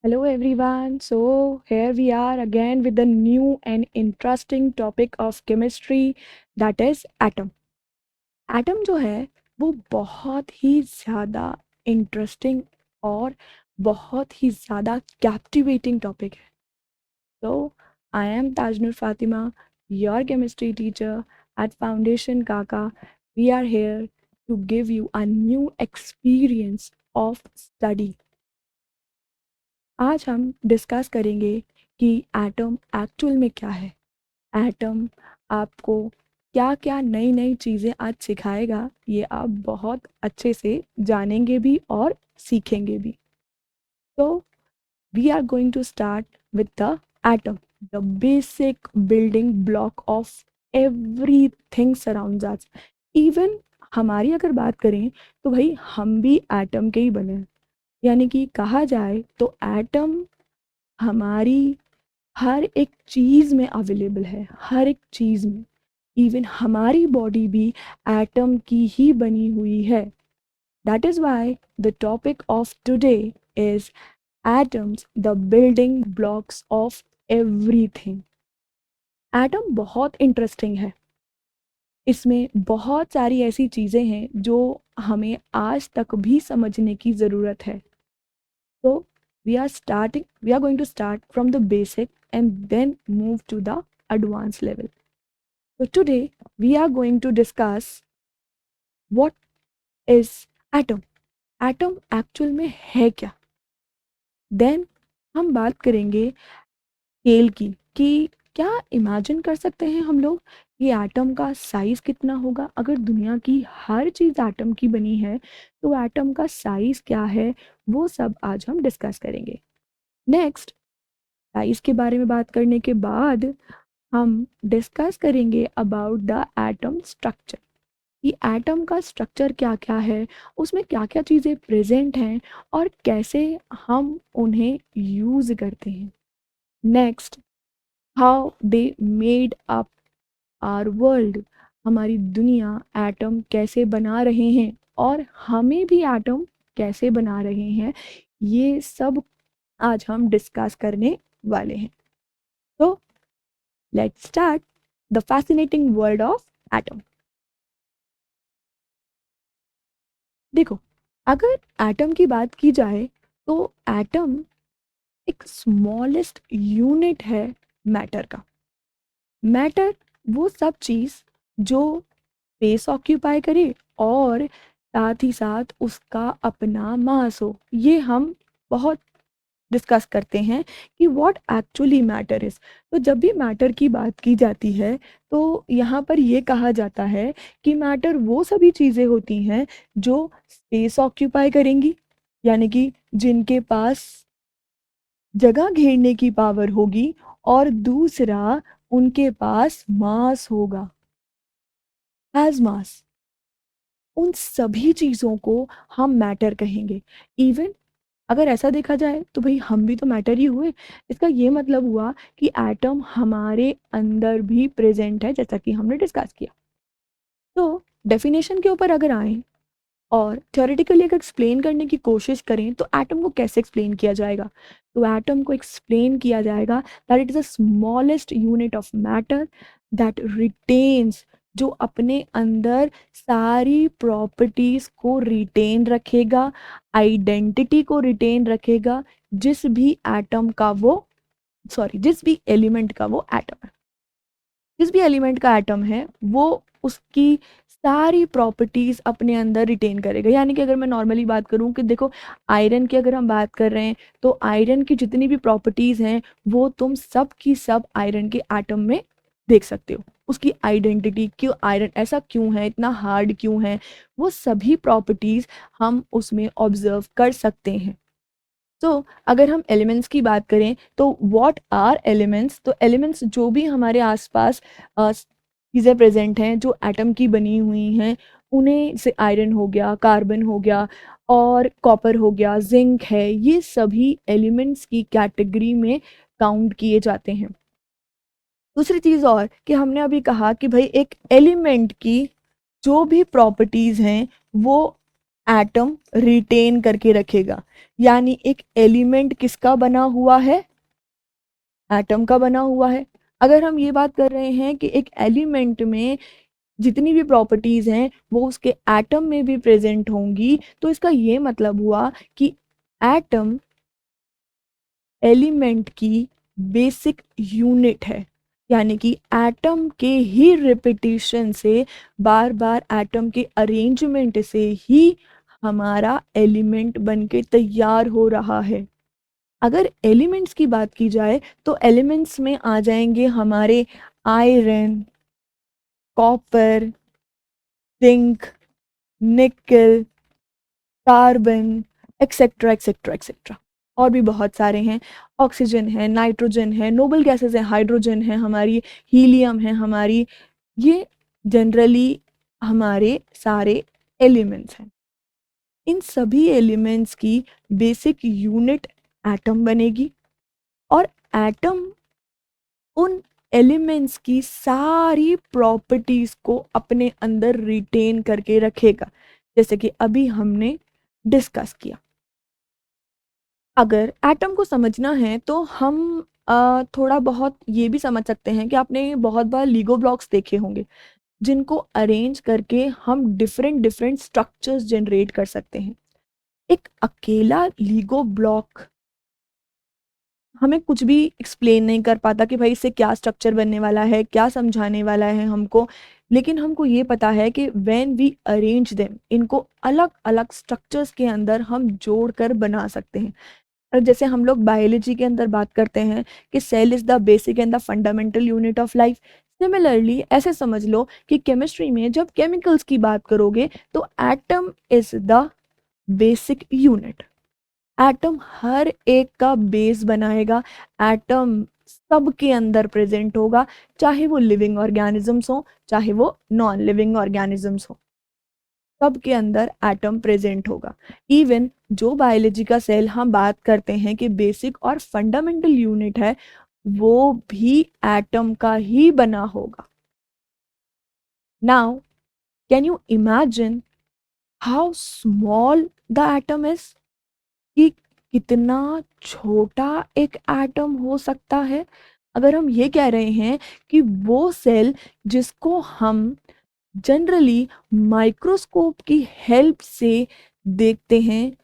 Hello everyone. So here we are again with the new and interesting topic of chemistry that is atom. Atom जो है वो बहुत ही ज़्यादा interesting और बहुत ही ज़्यादा कैप्टिवेटिंग टॉपिक है. So I am Tajnur Fatima, your chemistry teacher at Foundation Kaka. We are here to give you a new experience of study. आज हम डिस्कस करेंगे कि एटम एक्चुअल में क्या है. एटम आपको क्या क्या नई नई चीज़ें आज सिखाएगा, ये आप बहुत अच्छे से जानेंगे भी और सीखेंगे भी. तो we are going to start with the atom, the basic building block of everything surrounds us. Even हमारी अगर बात करें तो भाई हम भी एटम के ही बने हैं. यानी कि कहा जाए तो एटम हमारी हर एक चीज़ में अवेलेबल है, हर एक चीज़ में. इवन हमारी बॉडी भी एटम की ही बनी हुई है. That is why the topic of today is atoms, the building blocks of everything. Atom बहुत इंटरेस्टिंग है. इसमें बहुत सारी ऐसी चीज़ें हैं जो हमें आज तक भी समझने की ज़रूरत है. तो we are going to start from the basic and then move to the advanced level. So today we are going to discuss what is atom. Atom actual में है क्या. देन हम बात करेंगे स्केल की कि क्या इमेजिन कर सकते हैं हम लोग कि एटम का साइज कितना होगा. अगर दुनिया की हर चीज़ एटम की बनी है तो एटम का साइज क्या है, वो सब आज हम डिस्कस करेंगे. नेक्स्ट, साइज के बारे में बात करने के बाद हम डिस्कस करेंगे अबाउट द एटम स्ट्रक्चर कि एटम का स्ट्रक्चर क्या क्या है, उसमें क्या क्या चीज़ें प्रेजेंट हैं और कैसे हम उन्हें यूज़ करते हैं. Next, how they made up our world, हमारी दुनिया एटम कैसे बना रहे हैं और हमें भी एटम कैसे बना रहे हैं, ये सब आज हम डिस्कस करने वाले हैं. तो let's start the fascinating world of atom. देखो, अगर एटम की बात की जाए तो एटम एक स्मॉलेस्ट यूनिट है मैटर का. मैटर वो सब चीज़ जो स्पेस ऑक्यूपाई करे और साथ ही साथ उसका अपना मास हो. ये हम बहुत डिस्कस करते हैं कि व्हाट एक्चुअली मैटर इज़. तो जब भी मैटर की बात की जाती है तो यहाँ पर ये कहा जाता है कि मैटर वो सभी चीज़ें होती हैं जो स्पेस ऑक्यूपाई करेंगी, यानी कि जिनके पास जगह घेरने की पावर होगी, और दूसरा उनके पास मास होगा, हैज़ मास. उन सभी चीज़ों को हम मैटर कहेंगे. इवन अगर ऐसा देखा जाए तो भाई हम भी तो मैटर ही हुए. इसका ये मतलब हुआ कि एटम हमारे अंदर भी प्रेजेंट है, जैसा कि हमने डिस्कस किया. तो डेफिनेशन के ऊपर अगर आए और थ्योरेटिकली अगर एक्सप्लेन करने की कोशिश करें तो एटम को कैसे एक्सप्लेन किया जाएगा. तो एटम को एक्सप्लेन किया जाएगा that it is the smallest unit of matter that retains, जो अपने अंदर सारी प्रॉपर्टीज़ को रिटेन रखेगा, आइडेंटिटी को रिटेन रखेगा, जिस भी एलिमेंट का वो एटम है. जिस भी एलिमेंट का एटम है वो उसकी सारी प्रॉपर्टीज़ अपने अंदर रिटेन करेगा. यानी कि अगर मैं नॉर्मली बात करूं कि देखो, आयरन की अगर हम बात कर रहे हैं तो आयरन की जितनी भी प्रॉपर्टीज़ हैं वो तुम सब की सब आयरन के एटम में देख सकते हो. उसकी आइडेंटिटी, क्यों आयरन ऐसा क्यों है, इतना हार्ड क्यों है, वो सभी प्रॉपर्टीज़ हम उसमें ऑब्जर्व कर सकते हैं. तो अगर हम एलिमेंट्स की बात करें तो व्हाट आर एलिमेंट्स. तो एलिमेंट्स जो भी हमारे आसपास चीज़ें प्रेजेंट हैं जो एटम की बनी हुई हैं, उन्हें से आयरन हो गया, कार्बन हो गया और कॉपर हो गया, जिंक है, ये सभी एलिमेंट्स की कैटेगरी में काउंट किए जाते हैं. दूसरी चीज़ और कि हमने अभी कहा कि भाई एक एलिमेंट की जो भी प्रॉपर्टीज़ हैं वो एटम रिटेन करके रखेगा। यानी एक एलिमेंट किसका बना हुआ है? एटम का बना हुआ है। अगर हम ये बात कर रहे हैं कि एक एलिमेंट में जितनी भी प्रॉपर्टीज हैं वो उसके एटम में भी प्रेजेंट होंगी, तो इसका ये मतलब हुआ कि एटम एलिमेंट की बेसिक यूनिट है। यानी कि एटम के ही रिपीटिशन से, बार बार एटम के अरेंजमेंट से ही हमारा एलिमेंट बनके तैयार हो रहा है। अगर एलिमेंट्स की बात की जाए तो एलिमेंट्स में आ जाएंगे हमारे आयरन, कॉपर, जिंक, निकल, कार्बन, एक्सेट्रा एक्सेट्रा एक्सेट्रा। और भी बहुत सारे हैं। ऑक्सीजन है, नाइट्रोजन है, नोबल गैसेस है, हाइड्रोजन है हमारी, हीलियम है हमारी। ये जनरली हमारे सारे एलिमेंट्स हैं। इन सभी एलिमेंट्स की बेसिक यूनिट एटम बनेगी, और एटम उन एलिमेंट्स की सारी प्रॉपर्टीज को अपने अंदर रिटेन करके रखेगा, जैसे कि अभी हमने डिस्कस किया। अगर एटम को समझना है तो हम थोड़ा बहुत ये भी समझ सकते हैं कि आपने बहुत बार लीगो ब्लॉक्स देखे होंगे, जिनको अरेंज करके हम डिफरेंट डिफरेंट स्ट्रक्चर्स जनरेट कर सकते हैं। एक अकेला लीगो ब्लॉक हमें कुछ भी एक्सप्लेन नहीं कर पाता कि भाई इससे क्या स्ट्रक्चर बनने वाला है, क्या समझाने वाला है हमको। लेकिन हमको ये पता है कि व्हेन वी अरेंज देम, इनको अलग अलग स्ट्रक्चर्स के अंदर हम जोड़ कर बना सकते हैं। और जैसे हम लोग बायोलॉजी के अंदर बात करते हैं कि cell is the basic and the fundamental unit of life, similarly ऐसे समझ लो कि केमिस्ट्री में जब केमिकल्स की बात करोगे तो atom is the basic unit. Atom हर एक का बेस बनाएगा। एटम सबके अंदर प्रेजेंट होगा, चाहे वो लिविंग ऑर्गेनिजम्स हो चाहे वो नॉन लिविंग ऑर्गेनिजम्स हो, सबके अंदर एटम प्रेजेंट होगा। इवन जो बायोलॉजी का सेल हम बात करते हैं कि बेसिक और फंडामेंटल यूनिट है, वो भी एटम का ही बना होगा। Now can you imagine how small the atom is, कि कितना छोटा एक एटम हो सकता है। अगर हम ये कह रहे हैं कि वो सेल जिसको हम जनरली माइक्रोस्कोप की हेल्प से देखते हैं,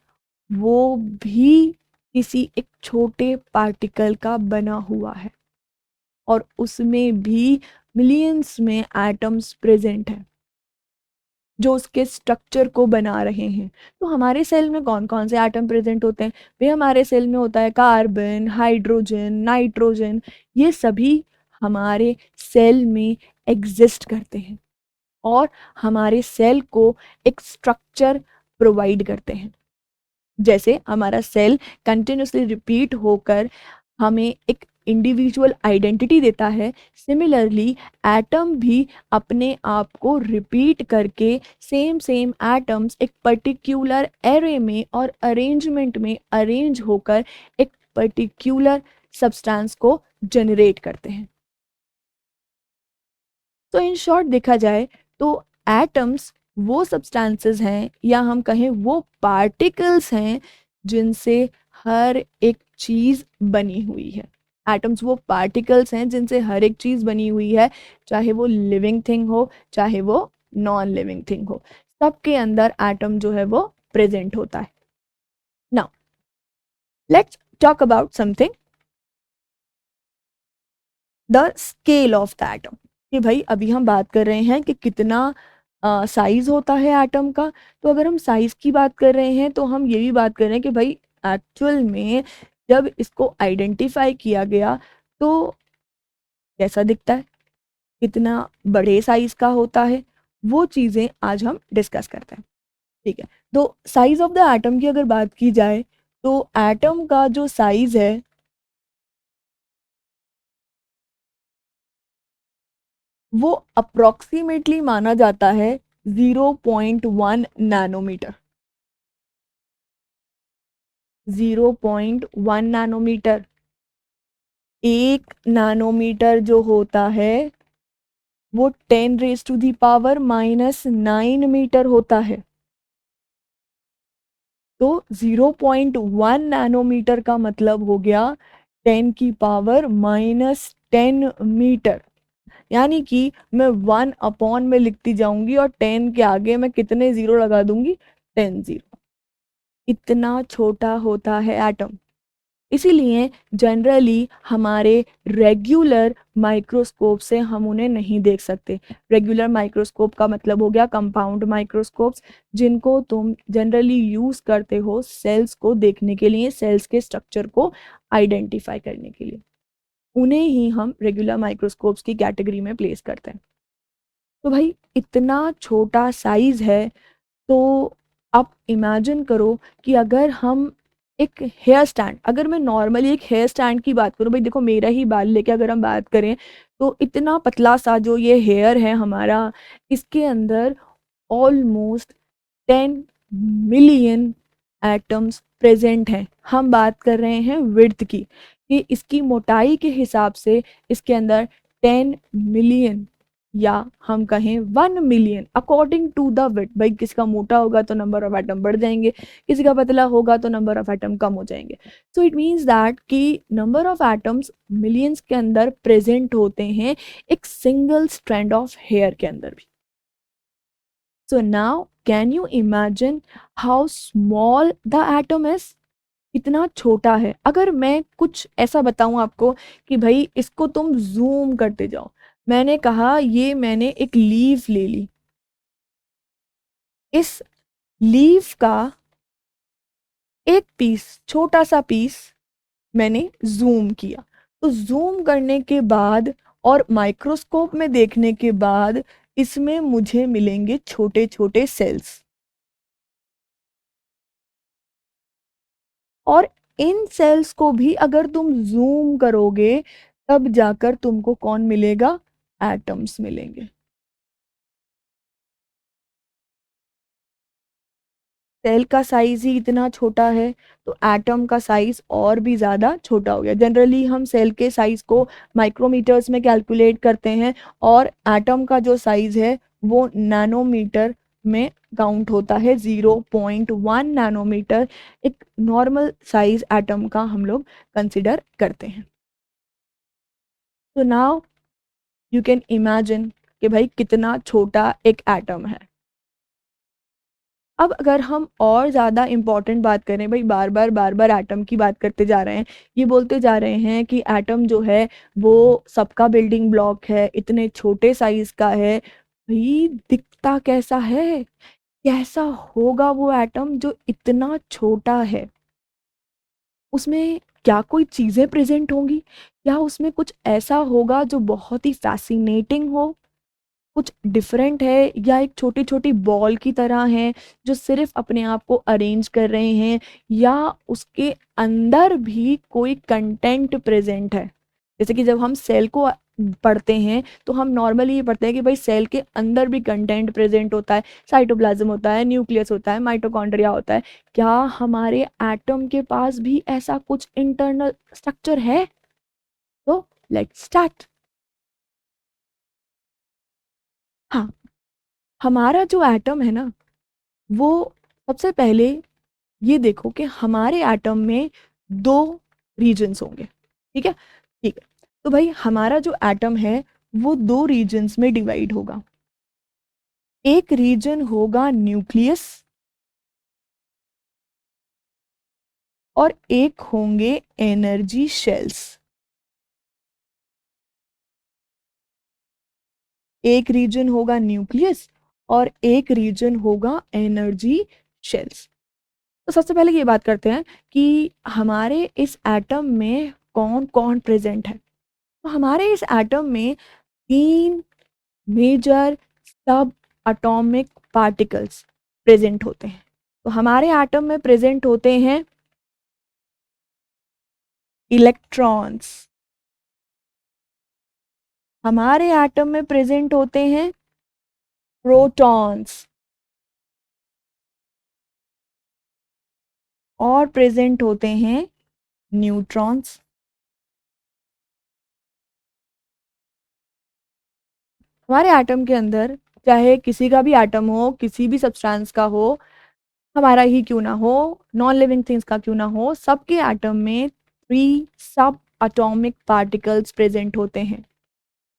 वो भी किसी एक छोटे पार्टिकल का बना हुआ है, और उसमें भी मिलियंस में एटम्स प्रेजेंट हैं जो उसके स्ट्रक्चर को बना रहे हैं। तो हमारे सेल में कौन कौन से एटम प्रेजेंट होते हैं? भाई हमारे सेल में होता है कार्बन, हाइड्रोजन, नाइट्रोजन। ये सभी हमारे सेल में एग्जिस्ट करते हैं और हमारे सेल को एक स्ट्रक्चर प्रोवाइड करते हैं। जैसे हमारा सेल कंटिन्यूसली रिपीट होकर हमें एक इंडिविजुअल आइडेंटिटी देता है, सिमिलरली एटम भी अपने आप को रिपीट करके सेम सेम एटम्स एक पर्टिक्यूलर एरे में और अरेंजमेंट में अरेंज होकर एक पर्टिक्यूलर सब्सटेंस को जनरेट करते हैं। तो इन शॉर्ट देखा जाए तो एटम्स वो सब्सटेंसेस हैं, या हम कहें वो पार्टिकल्स हैं, जिनसे हर एक चीज बनी हुई है। एटम्स वो पार्टिकल्स हैं जिनसे हर एक चीज बनी हुई है, चाहे वो लिविंग थिंग हो चाहे वो नॉन लिविंग थिंग हो, सबके अंदर एटम जो है वो प्रेजेंट होता है। Now let's talk about something, the scale of the atom. कि भाई अभी हम बात कर रहे हैं कि कितना साइज होता है एटम का। तो अगर हम साइज की बात कर रहे हैं तो हम ये भी बात कर रहे हैं कि भाई एक्चुअल में जब इसको आइडेंटिफाई किया गया तो कैसा दिखता है, कितना बड़े साइज का होता है, वो चीज़ें आज हम डिस्कस करते हैं। ठीक है, तो साइज ऑफ द एटम की अगर बात की जाए तो एटम का जो साइज है वो अप्रोक्सीमेटली माना जाता है 0.1 नैनोमीटर। 0.1 नैनोमीटर। 1 नैनोमीटर जो होता है वो 10 raise to the power -9 metre होता है। तो 0.1 नैनोमीटर का मतलब हो गया 10⁻⁻10 मीटर। यानी कि मैं 1 अपॉन में लिखती जाऊंगी और 10 के आगे मैं कितने जीरो लगा दूंगी, 10 जीरो। इतना छोटा होता है एटम। इसीलिए जनरली हमारे रेगुलर माइक्रोस्कोप से हम उन्हें नहीं देख सकते। रेगुलर माइक्रोस्कोप का मतलब हो गया कंपाउंड माइक्रोस्कोप्स, जिनको तुम जनरली यूज करते हो सेल्स को देखने के लिए, सेल्स के स्ट्रक्चर को आइडेंटिफाई करने के लिए। उन्हें ही हम रेगुलर माइक्रोस्कोप्स की कैटेगरी में प्लेस करते हैं। तो भाई इतना छोटा साइज है, तो आप इमेजिन करो कि अगर हम एक हेयर स्टैंड, अगर मैं नॉर्मली एक हेयर स्टैंड की बात करूँ, भाई देखो मेरा ही बाल लेके अगर हम बात करें, तो इतना पतला सा जो ये हेयर है हमारा, इसके अंदर ऑलमोस्ट 10 मिलियन एटम्स प्रेजेंट हैं। हम बात कर रहे हैं विड्थ की, कि इसकी मोटाई के हिसाब से इसके अंदर 10 मिलियन, या हम कहें 1 million according to the width. भाई किसी का मोटा होगा तो नंबर ऑफ एटम बढ़ जाएंगे, किसी का पतला होगा तो नंबर ऑफ एटम कम हो जाएंगे। सो इट मीन्स दैट कि नंबर ऑफ एटम्स मिलियंस के अंदर प्रेजेंट होते हैं एक सिंगल स्ट्रैंड ऑफ हेयर के अंदर भी। So now can you imagine how small the atom is? इतना छोटा है। अगर मैं कुछ ऐसा बताऊं आपको कि भाई इसको तुम जूम करते जाओ, मैंने कहा ये मैंने एक लीफ ले ली, इस लीफ का एक पीस, छोटा सा पीस मैंने जूम किया, तो जूम करने के बाद और माइक्रोस्कोप में देखने के बाद इसमें मुझे मिलेंगे छोटे छोटे सेल्स। और इन सेल्स को भी अगर तुम जूम करोगे तब जाकर तुमको कौन मिलेगा, एटम्स मिलेंगे। सेल का साइज ही इतना छोटा है, तो एटम का साइज और भी ज़्यादा छोटा हो गया। जनरली हम सेल के साइज को माइक्रोमीटर्स में कैलकुलेट करते हैं, और एटम का जो साइज है वो नैनोमीटर में काउंट होता है। 0.1 नैनोमीटर एक नॉर्मल साइज एटम का हम लोग कंसिडर करते हैं। तो नाउ यू कैन इमेजिन कि भाई कितना छोटा एक एटम है। अब अगर हम और ज़्यादा इम्पॉर्टेंट बात करें, भाई बार बार एटम की बात करते जा रहे हैं, ये बोलते जा रहे हैं कि एटम जो है वो सबका बिल्डिंग ब्लॉक है, इतने छोटे साइज का है। भाई दिखता कैसा है, कैसा होगा वो एटम जो इतना छोटा है? उसमें क्या कोई चीज़ें प्रेजेंट होंगी, या उसमें कुछ ऐसा होगा जो बहुत ही फैसिनेटिंग हो, कुछ डिफरेंट है, या एक छोटी छोटी बॉल की तरह है जो सिर्फ अपने आप को अरेंज कर रहे हैं, या उसके अंदर भी कोई कंटेंट प्रेजेंट है? जैसे कि जब हम सेल को पढ़ते हैं तो हम नॉर्मली ये पढ़ते हैं कि भाई सेल के अंदर भी कंटेंट प्रेजेंट होता है, साइटोप्लाज्म होता है, न्यूक्लियस होता है, माइटोकॉन्ड्रिया होता है। क्या हमारे एटम के पास भी ऐसा कुछ इंटरनल स्ट्रक्चर है? तो लेट्स स्टार्ट। हाँ, हमारा जो एटम है ना, वो सबसे पहले ये देखो कि हमारे एटम में दो रीजन्स होंगे। ठीक है, ठीक है। तो भाई हमारा जो एटम है वो दो रीजन्स में डिवाइड होगा। एक रीजन होगा न्यूक्लियस, और एक होंगे एनर्जी शेल्स। एक रीजन होगा न्यूक्लियस और एक रीजन होगा एनर्जी शेल्स। तो सबसे पहले ये बात करते हैं कि हमारे इस एटम में कौन कौन प्रेजेंट है। तो हमारे इस एटम में तीन मेजर सब एटॉमिक पार्टिकल्स प्रेजेंट होते हैं। तो हमारे एटम में प्रेजेंट होते हैं इलेक्ट्रॉन्स, हमारे एटम में प्रेजेंट होते हैं प्रोटॉन्स, और प्रेजेंट होते हैं न्यूट्रॉन्स। हमारे एटम के अंदर चाहे किसी का भी एटम हो, किसी भी सब्सटेंस का हो, हमारा ही क्यों ना हो, नॉन लिविंग थिंग्स का क्यों ना हो, सबके एटम में 3 सब एटॉमिक पार्टिकल्स प्रेजेंट होते हैं.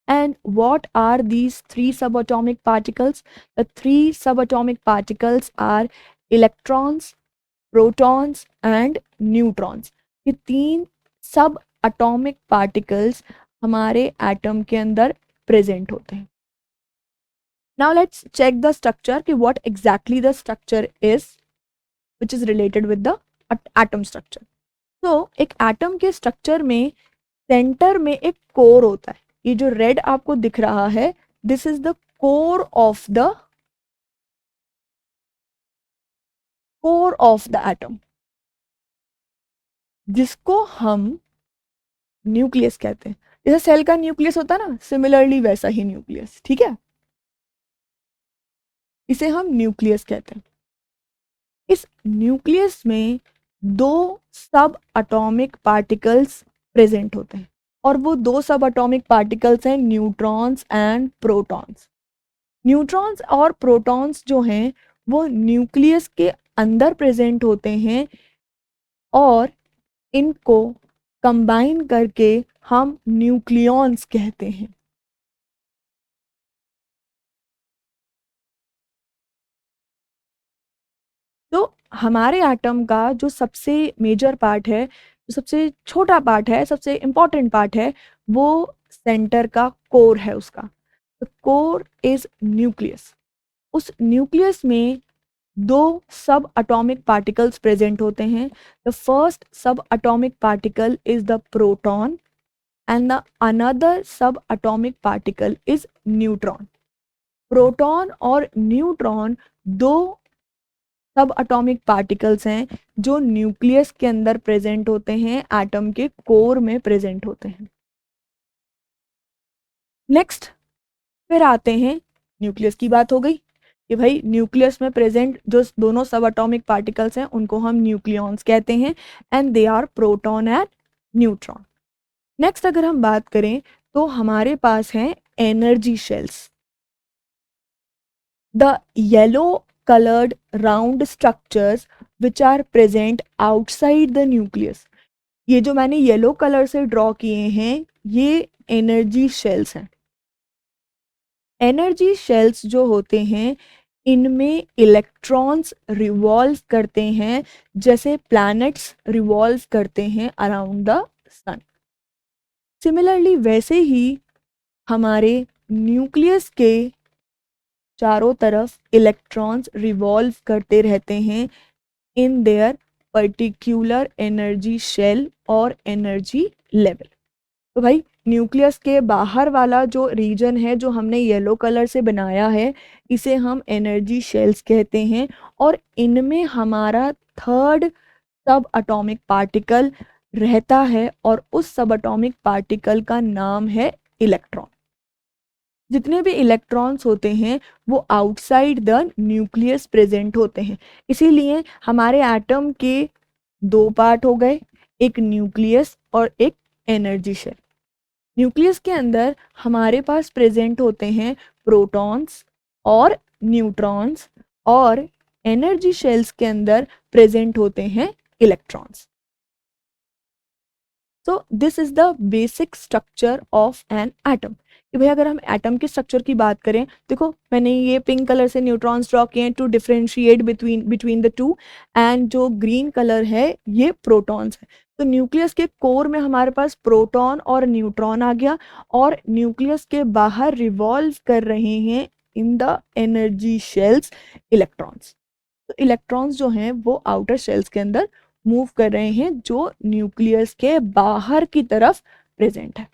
And what are these 3 subatomic particles? The 3 subatomic particles are electrons, protons and neutrons. ये 3 सब एटॉमिक पार्टिकल्स हमारे एटम के अंदर प्रेजेंट होते हैं. Now let's check the structure कि what exactly the structure is which is related with the atom structure. तो एक एटम के स्ट्रक्चर में सेंटर में एक कोर होता है. ये जो रेड आपको दिख रहा है, this is the core of the atom, जिसको हम न्यूक्लियस कहते हैं. जैसे सेल का न्यूक्लियस होता है ना, सिमिलरली वैसा ही न्यूक्लियस. ठीक है, इसे हम न्यूक्लियस कहते हैं. इस न्यूक्लियस में 2 सब एटॉमिक पार्टिकल्स प्रेजेंट होते हैं, और वो 2 सब एटॉमिक पार्टिकल्स हैं न्यूट्रॉन्स एंड प्रोटॉन्स. न्यूट्रॉन्स और प्रोटॉन्स जो हैं वो न्यूक्लियस के अंदर प्रेजेंट होते हैं, और इनको कंबाइन करके हम न्यूक्लियॉन्स कहते हैं. तो हमारे एटम का जो सबसे मेजर पार्ट है, जो सबसे छोटा पार्ट है, सबसे इम्पॉर्टेंट पार्ट है, वो सेंटर का कोर है उसका. The core is nucleus. उस न्यूक्लियस में 2 सब एटॉमिक पार्टिकल्स प्रेजेंट होते हैं. The first subatomic particle is the proton and the another subatomic particle is neutron. Proton और न्यूट्रॉन 2 सब एटॉमिक पार्टिकल्स हैं जो nucleus के अंदर present होते हैं, एटम के कोर में प्रेजेंट होते हैं. नेक्स्ट फिर आते हैं, न्यूक्लियस की बात हो गई कि भाई न्यूक्लियस में प्रेजेंट जो दोनों सब एटॉमिक पार्टिकल्स हैं उनको हम न्यूक्लियॉन्स कहते हैं, and they are proton and neutron. Next अगर हम बात करें तो हमारे पास हैं energy shells. The yellow colored round structures which are present outside the nucleus. ये जो मैंने येलो कलर से ड्रॉ किए हैं ये एनर्जी शेल्स हैं. एनर्जी शेल्स जो होते हैं इनमें इलेक्ट्रॉन्स रिवॉल्व करते हैं, जैसे प्लैनेट्स रिवॉल्व करते हैं अराउंड द सन. सिमिलरली वैसे ही हमारे न्यूक्लियस के चारों तरफ इलेक्ट्रॉन्स रिवॉल्व करते रहते हैं in their particular energy shell और एनर्जी लेवल. तो भाई न्यूक्लियस के बाहर वाला जो रीजन है जो हमने येलो कलर से बनाया है इसे हम एनर्जी शेल्स कहते हैं, और इनमें हमारा थर्ड सब एटॉमिक पार्टिकल रहता है, और उस सब एटॉमिक पार्टिकल का नाम है इलेक्ट्रॉन. जितने भी इलेक्ट्रॉन्स होते हैं वो आउटसाइड द न्यूक्लियस प्रेजेंट होते हैं. इसीलिए हमारे एटम के 2 पार्ट हो गए, एक न्यूक्लियस और एक एनर्जी शेल. न्यूक्लियस के अंदर हमारे पास प्रेजेंट होते हैं प्रोटॉन्स और न्यूट्रॉन्स, और एनर्जी शेल्स के अंदर प्रेजेंट होते हैं electrons. So this is the basic structure of an atom. कि भाई अगर हम एटम के स्ट्रक्चर की बात करें, देखो मैंने ये पिंक कलर से न्यूट्रॉन्स ड्रॉ किए हैं to differentiate between the two, and जो ग्रीन कलर है ये प्रोटॉन्स है. तो न्यूक्लियस के कोर में हमारे पास प्रोटॉन और न्यूट्रॉन आ गया, और न्यूक्लियस के बाहर रिवॉल्व कर रहे हैं in the energy shells electrons. तो इलेक्ट्रॉन्स जो हैं वो आउटर शेल्स के अंदर मूव कर रहे हैं जो न्यूक्लियस के बाहर की तरफ प्रेजेंट है.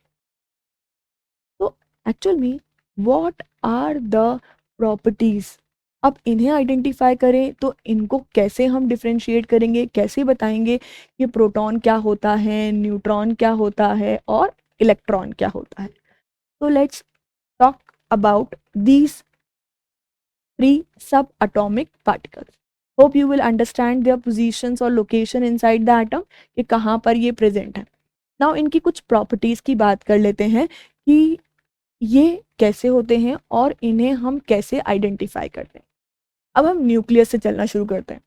तो एक्चुअल में व्हाट आर द प्रॉपर्टीज, अब इन्हें आइडेंटिफाई करें तो इनको कैसे हम डिफरेंशिएट करेंगे, कैसे बताएंगे कि प्रोटॉन क्या होता है, न्यूट्रॉन क्या होता है और इलेक्ट्रॉन क्या होता है. तो let's talk about these 3 subatomic particles. Hope you will understand their positions और location inside the atom कि कहाँ पर ये present है. Now इनकी कुछ properties की बात कर लेते हैं कि ये कैसे होते हैं और इन्हें हम कैसे identify करते हैं. अब हम न्यूक्लियस से चलना शुरू करते हैं.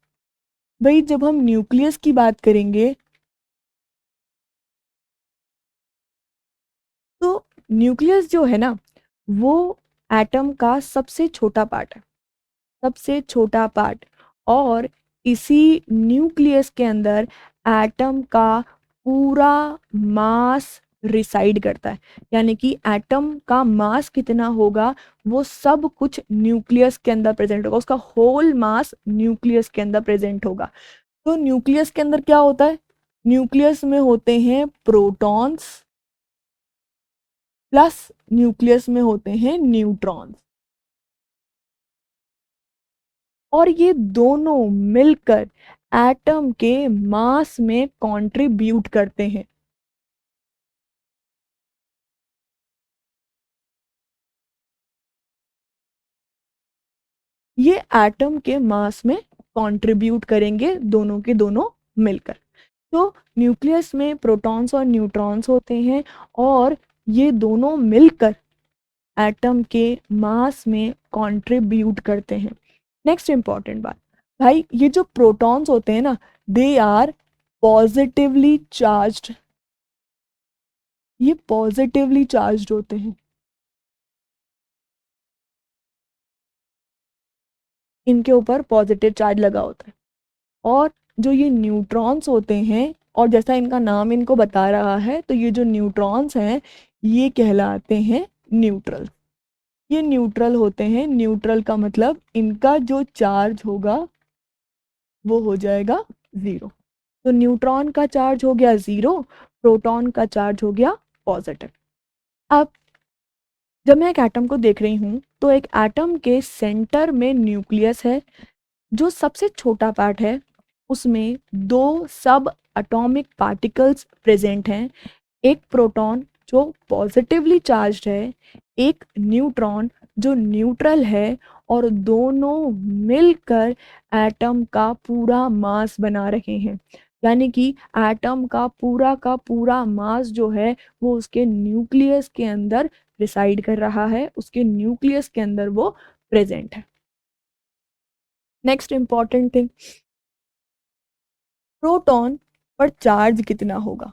भाई जब हम न्यूक्लियस की बात करेंगे तो न्यूक्लियस जो है ना वो एटम का सबसे छोटा पार्ट है, सबसे छोटा पार्ट। और इसी न्यूक्लियस के अंदर एटम का पूरा मास रिसाइड करता है, यानी कि एटम का मास कितना होगा वो सब कुछ न्यूक्लियस के अंदर प्रेजेंट होगा, उसका होल मास न्यूक्लियस के अंदर प्रेजेंट होगा। तो न्यूक्लियस के अंदर क्या होता है, न्यूक्लियस में होते हैं प्रोटॉन्स प्लस न्यूक्लियस में होते हैं न्यूट्रॉन्स, और ये दोनों मिलकर एटम के मास में कंट्रीब्यूट करते हैं। ये एटम के मास में कंट्रीब्यूट करेंगे दोनों के दोनों मिलकर। तो न्यूक्लियस में प्रोटॉन्स और न्यूट्रॉन्स होते हैं और ये दोनों मिलकर एटम के मास में कंट्रीब्यूट करते हैं। नेक्स्ट इंपॉर्टेंट बात, भाई ये जो प्रोटॉन्स होते हैं ना दे आर पॉजिटिवली चार्ज्ड, ये पॉजिटिवली चार्ज्ड होते हैं, इनके ऊपर पॉजिटिव चार्ज लगा होता है। और जो ये न्यूट्रॉन्स होते हैं, और जैसा इनका नाम इनको बता रहा है, तो ये जो न्यूट्रॉन्स हैं ये कहलाते हैं न्यूट्रल। ये न्यूट्रल होते हैं, न्यूट्रल का मतलब इनका जो चार्ज होगा वो हो जाएगा ज़ीरो। तो न्यूट्रॉन का चार्ज हो गया ज़ीरो, प्रोटॉन का चार्ज हो गया पॉजिटिव। अब जब मैं एक एटम को देख रही हूँ तो एक एटम के सेंटर में न्यूक्लियस है, जो सबसे छोटा पार्ट है उसमें दो सब एटॉमिक पार्टिकल्स प्रेजेंट हैं, एक प्रोटॉन जो पॉजिटिवली चार्ज्ड है, एक न्यूट्रॉन जो न्यूट्रल है, और दोनों मिलकर एटम का पूरा मास बना रहे हैं। यानी कि एटम का पूरा मास जो है वो उसके न्यूक्लियस के अंदर रिसाइड कर रहा है, उसके न्यूक्लियस के अंदर वो प्रेजेंट है। नेक्स्ट इंपॉर्टेंट थिंग, प्रोटॉन पर चार्ज कितना होगा।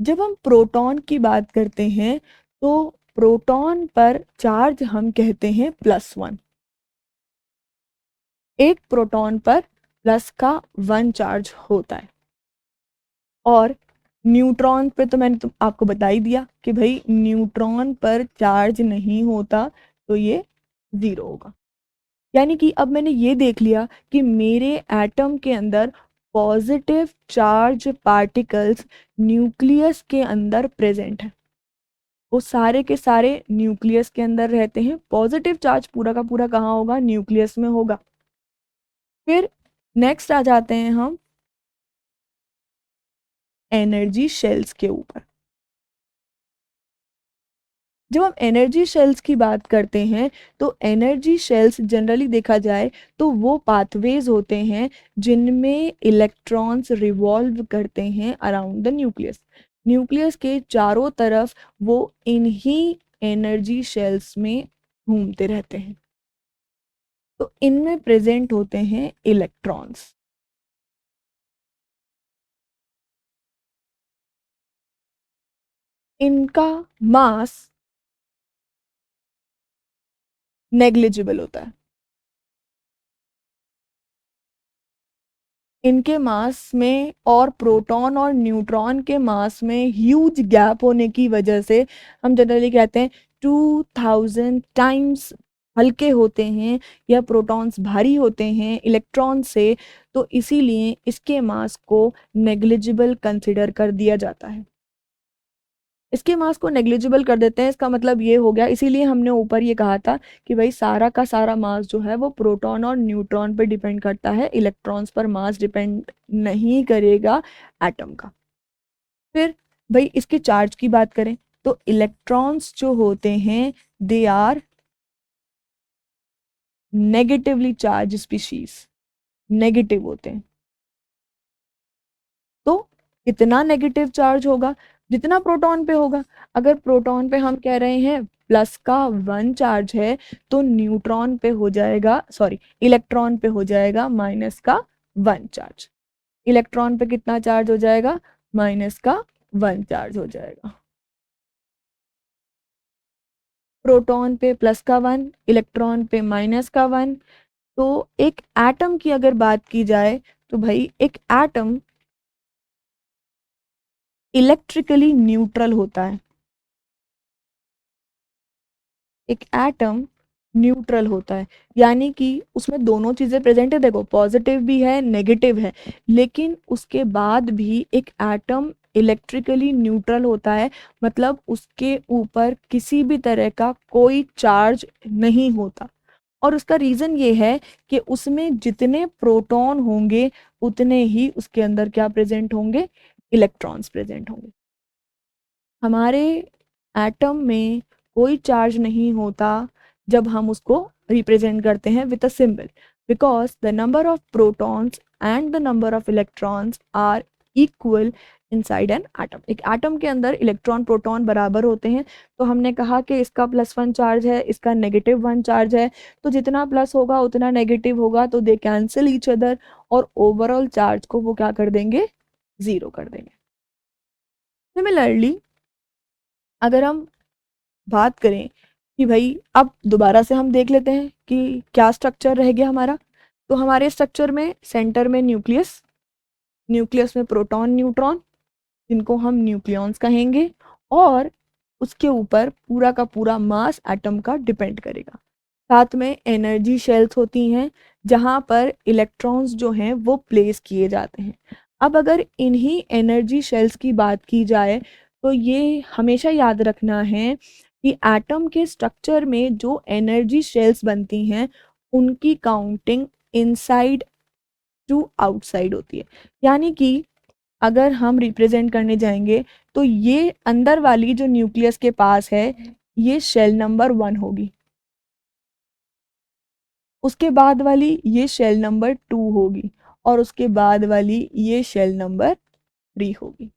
जब हम प्रोटॉन की बात करते हैं तो प्रोटॉन पर चार्ज हम कहते हैं +1। एक प्रोटॉन पर प्लस का 1 चार्ज होता है। और न्यूट्रॉन पे तो मैंने आपको बता ही दिया कि भाई न्यूट्रॉन पर चार्ज नहीं होता, तो ये ज़ीरो होगा। यानी कि अब मैंने ये देख लिया कि मेरे एटम के अंदर पॉजिटिव चार्ज पार्टिकल्स न्यूक्लियस के अंदर प्रेजेंट हैं, वो सारे के सारे न्यूक्लियस के अंदर रहते हैं। पॉजिटिव चार्ज पूरा का पूरा कहाँ होगा, न्यूक्लियस में होगा। फिर नेक्स्ट आ जाते हैं हम एनर्जी शेल्स के ऊपर। जब हम एनर्जी शेल्स की बात करते हैं तो एनर्जी शेल्स जनरली देखा जाए तो वो पाथवेज होते हैं जिनमें इलेक्ट्रॉन्स रिवॉल्व करते हैं अराउंड द न्यूक्लियस। न्यूक्लियस के चारों तरफ वो इन्हीं एनर्जी शेल्स में घूमते रहते हैं। तो इनमें प्रेजेंट होते हैं इलेक्ट्रॉन्स। इनका मास नेग्लिजिबल होता है, इनके मास में और प्रोटॉन और न्यूट्रॉन के मास में ह्यूज गैप होने की वजह से हम जनरली कहते हैं 2000 टाइम्स हल्के होते हैं या प्रोटॉन्स भारी होते हैं इलेक्ट्रॉन से, तो इसीलिए इसके मास को नेग्लिजिबल कंसिडर कर दिया जाता है। इसके मास को नेग्लिजिबल कर देते हैं, इसका मतलब ये हो गया, इसीलिए हमने ऊपर ये कहा था कि भाई सारा का सारा मास जो है वो प्रोटॉन और न्यूट्रॉन पर डिपेंड करता है, इलेक्ट्रॉन्स पर मास डिपेंड नहीं करेगा एटम का। फिर भाई इसके चार्ज की बात करें तो इलेक्ट्रॉन्स जो होते हैं they are negatively charge species, negative होते हैं। तो कितना नेगेटिव चार्ज होगा, जितना प्रोटॉन पे होगा। अगर प्रोटॉन पे हम कह रहे हैं प्लस का 1 चार्ज है तो न्यूट्रॉन पे हो जाएगा, सॉरी इलेक्ट्रॉन पे हो जाएगा माइनस का 1 चार्ज। इलेक्ट्रॉन पे कितना चार्ज हो जाएगा? -1 चार्ज हो जाएगा। प्रोटॉन पे +1, इलेक्ट्रॉन पे -1। तो एक एटम की अगर बात की जाए तो भाई एक एटम इलेक्ट्रिकली न्यूट्रल होता है। एक एटम न्यूट्रल होता है, यानी कि उसमें दोनों चीज़ें प्रेजेंट है। देखो, पॉजिटिव भी है, नेगेटिव है, लेकिन उसके बाद भी एक एटम इलेक्ट्रिकली न्यूट्रल होता है, मतलब उसके ऊपर किसी भी तरह का कोई चार्ज नहीं होता। और उसका रीज़न ये है कि उसमें जितने प्रोटॉन होंगे उतने ही उसके अंदर क्या प्रेजेंट होंगे? इलेक्ट्रॉन्स प्रेजेंट होंगे। हमारे एटम में कोई चार्ज नहीं होता जब हम उसको रिप्रेजेंट करते हैं with a symbol, because the number of protons and the number of electrons are equal inside an atom. एक एटम के अंदर इलेक्ट्रॉन प्रोटॉन बराबर होते हैं। तो हमने कहा कि इसका +1 चार्ज है, इसका -1 चार्ज है, तो जितना प्लस होगा उतना नेगेटिव होगा, तो दे कैंसिल ईच अदर और ओवरऑल चार्ज को वो क्या कर देंगे? 0 कर देंगे। सिमिलरली अगर हम बात करें कि भाई अब दोबारा से हम देख लेते हैं कि क्या स्ट्रक्चर रह गया हमारा। तो हमारे स्ट्रक्चर में सेंटर में न्यूक्लियस, न्यूक्लियस में प्रोटॉन न्यूट्रॉन, जिनको हम न्यूक्लियॉन्स कहेंगे, और उसके ऊपर पूरा का पूरा मास एटम का डिपेंड करेगा। साथ में एनर्जी शेल्स होती हैं जहाँ पर इलेक्ट्रॉन्स जो हैं वो प्लेस किए जाते हैं। अब अगर इन्हीं एनर्जी शेल्स की बात की जाए तो ये हमेशा याद रखना है कि एटम के स्ट्रक्चर में जो एनर्जी शेल्स बनती हैं उनकी काउंटिंग इनसाइड टू आउटसाइड होती है। यानी कि अगर हम रिप्रेजेंट करने जाएंगे तो ये अंदर वाली जो न्यूक्लियस के पास है ये शेल नंबर 1 होगी, उसके बाद वाली ये शेल नंबर 2 होगी, और उसके बाद वाली ये शेल नंबर 3 होगी।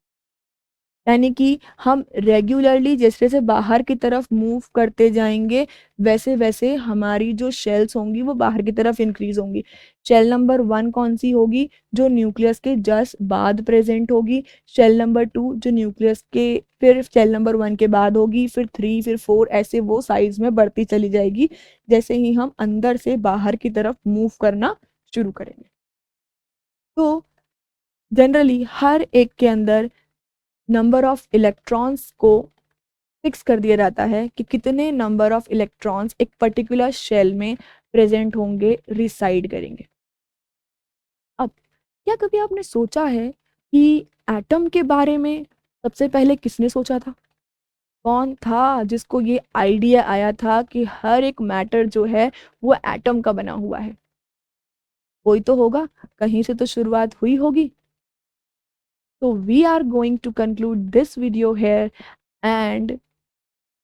यानी कि हम रेगुलरली जैसे जैसे बाहर की तरफ मूव करते जाएंगे वैसे वैसे हमारी जो शेल्स होंगी वो बाहर की तरफ इंक्रीज होंगी। शेल नंबर 1 कौन सी होगी? जो न्यूक्लियस के जस्ट बाद प्रेजेंट होगी। शेल नंबर 2 जो न्यूक्लियस के फिर शेल नंबर 1 के बाद होगी, फिर 3, फिर 4, ऐसे वो साइज में बढ़ती चली जाएगी जैसे ही हम अंदर से बाहर की तरफ मूव करना शुरू करेंगे। तो जनरली हर एक के अंदर नंबर ऑफ इलेक्ट्रॉन्स को फिक्स कर दिया जाता है कि कितने नंबर ऑफ इलेक्ट्रॉन्स एक पर्टिकुलर शेल में प्रेजेंट होंगे, रिसाइड करेंगे। अब क्या कभी आपने सोचा है कि एटम के बारे में सबसे पहले किसने सोचा था? कौन था जिसको ये आइडिया आया था कि हर एक मैटर जो है वो एटम का बना हुआ है? कोई तो होगा, कहीं से तो शुरुआत हुई होगी। तो we are going to conclude this video here, and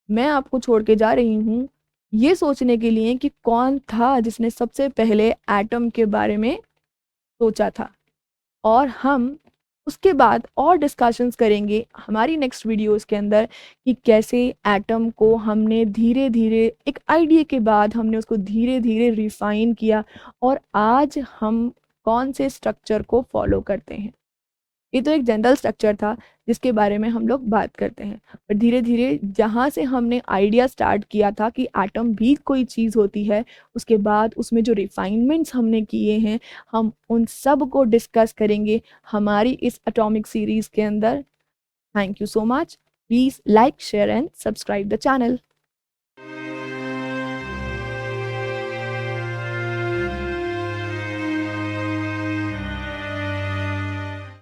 मैं आपको छोड़ के जा रही हूँ ये सोचने के लिए कि कौन था जिसने सबसे पहले एटम के बारे में सोचा था। और हम उसके बाद और डिस्कशंस करेंगे हमारी नेक्स्ट वीडियोस के अंदर कि कैसे एटम को हमने धीरे धीरे एक आइडिया के बाद हमने उसको धीरे धीरे रिफाइन किया और आज हम कौन से स्ट्रक्चर को फॉलो करते हैं। ये तो एक जनरल स्ट्रक्चर था जिसके बारे में हम लोग बात करते हैं, पर धीरे धीरे जहाँ से हमने आइडिया स्टार्ट किया था कि एटम भी कोई चीज़ होती है, उसके बाद उसमें जो रिफाइनमेंट्स हमने किए हैं हम उन सब को डिस्कस करेंगे हमारी इस एटॉमिक सीरीज़ के अंदर। Thank you so much. Please like, share and subscribe the channel.